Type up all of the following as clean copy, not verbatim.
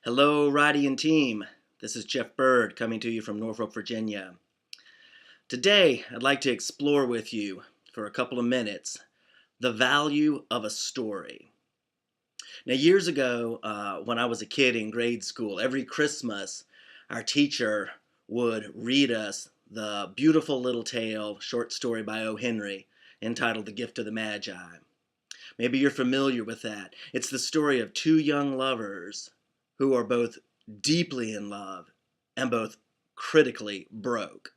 Hello, Roddy and team. This is Jeff Bird coming to you from Norfolk, Virginia. Today, I'd like to explore with you for a couple of minutes the value of a story. Now, years ago, when I was a kid in grade school, every Christmas, our teacher would read us the beautiful little tale, short story by O. Henry, entitled The Gift of the Magi. Maybe you're familiar with that. It's the story of two young lovers who are both deeply in love and both critically broke.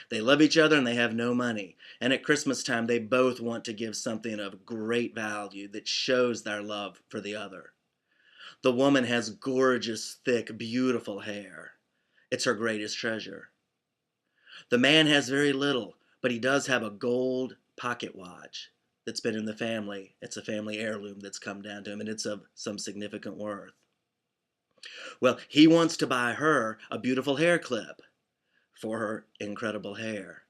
They love each other and they have no money. And at Christmas time, they both want to give something of great value that shows their love for the other. The woman has gorgeous, thick, beautiful hair. It's her greatest treasure. The man has very little, but he does have a gold pocket watch that's been in the family. It's a family heirloom that's come down to him, and it's of some significant worth. Well, he wants to buy her a beautiful hair clip for her incredible hair.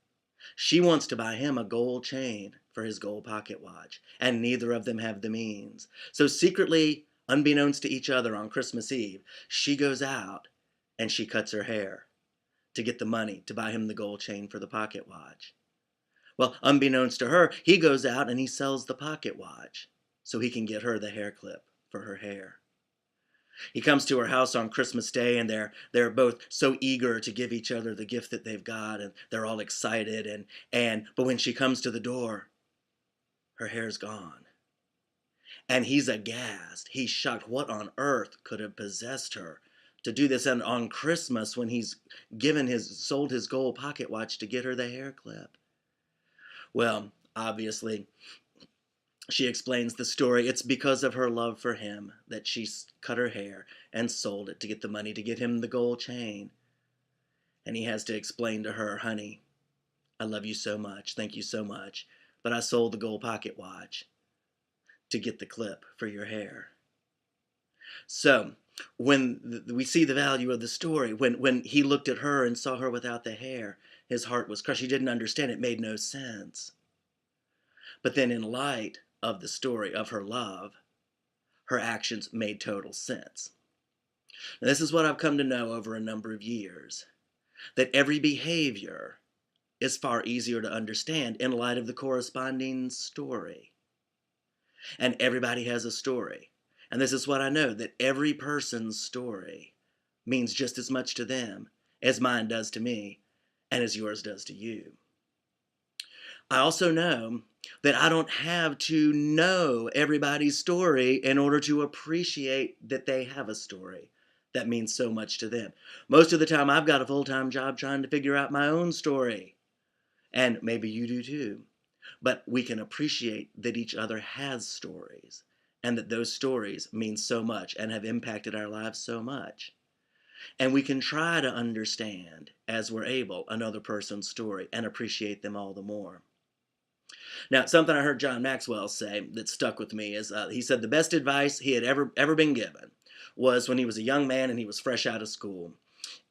She wants to buy him a gold chain for his gold pocket watch, and neither of them have the means. So secretly, unbeknownst to each other on Christmas Eve, she goes out and she cuts her hair to get the money to buy him the gold chain for the pocket watch. Well, unbeknownst to her, he goes out and he sells the pocket watch so he can get her the hair clip for her hair. He comes to her house on Christmas Day, and they're both so eager to give each other the gift that they've got, and they're all excited. But when she comes to the door, her hair's gone, and he's aghast. He's shocked. What on earth could have possessed her to do this? And on Christmas, when he's sold his gold pocket watch to get her the hair clip. Well, obviously, she explains the story. It's because of her love for him that she cut her hair and sold it to get the money to get him the gold chain. And he has to explain to her, honey, I love you so much. Thank you so much. But I sold the gold pocket watch to get the clip for your hair. So when we see the value of the story, when he looked at her and saw her without the hair, his heart was crushed. He didn't understand. It made no sense. But then in light of the story of her love, her actions made total sense. Now, this is what I've come to know over a number of years, that every behavior is far easier to understand in light of the corresponding story. And everybody has a story. And this is what I know, that every person's story means just as much to them as mine does to me and as yours does to you. I also know that I don't have to know everybody's story in order to appreciate that they have a story that means so much to them. Most of the time, I've got a full-time job trying to figure out my own story. And maybe you do too. But we can appreciate that each other has stories, and that those stories mean so much and have impacted our lives so much. And we can try to understand, as we're able, another person's story and appreciate them all the more. Now, something I heard John Maxwell say that stuck with me is he said the best advice he had ever been given was when he was a young man and he was fresh out of school.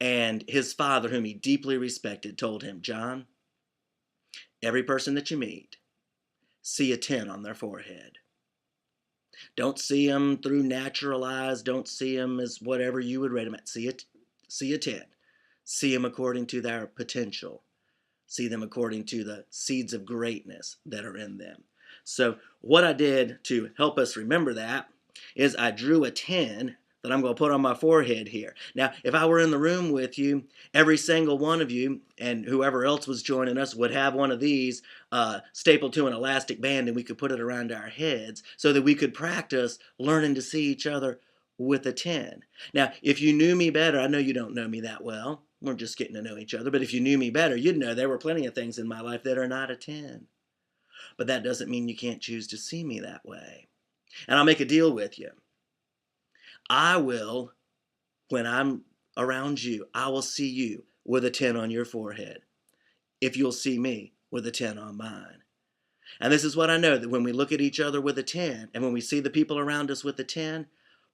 And his father, whom he deeply respected, told him, John, every person that you meet, see a 10 on their forehead. Don't see them through natural eyes. Don't see them as whatever you would rate them at. See a 10. See them according to their potential. See them according to the seeds of greatness that are in them. So what I did to help us remember that is I drew a 10 that I'm going to put on my forehead here. Now, if I were in the room with you, every single one of you and whoever else was joining us would have one of these stapled to an elastic band, and we could put it around our heads so that we could practice learning to see each other with a 10. Now, if you knew me better, I know you don't know me that well. We're just getting to know each other. But if you knew me better, you'd know there were plenty of things in my life that are not a 10. But that doesn't mean you can't choose to see me that way. And I'll make a deal with you. I will, when I'm around you, I will see you with a 10 on your forehead if you'll see me with a 10 on mine. And this is what I know, that when we look at each other with a 10, and when we see the people around us with a 10,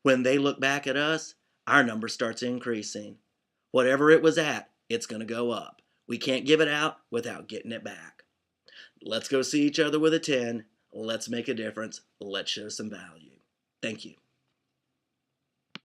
when they look back at us, our number starts increasing. Whatever it was at, it's going to go up. We can't give it out without getting it back. Let's go see each other with a 10. Let's make a difference. Let's show some value. Thank you.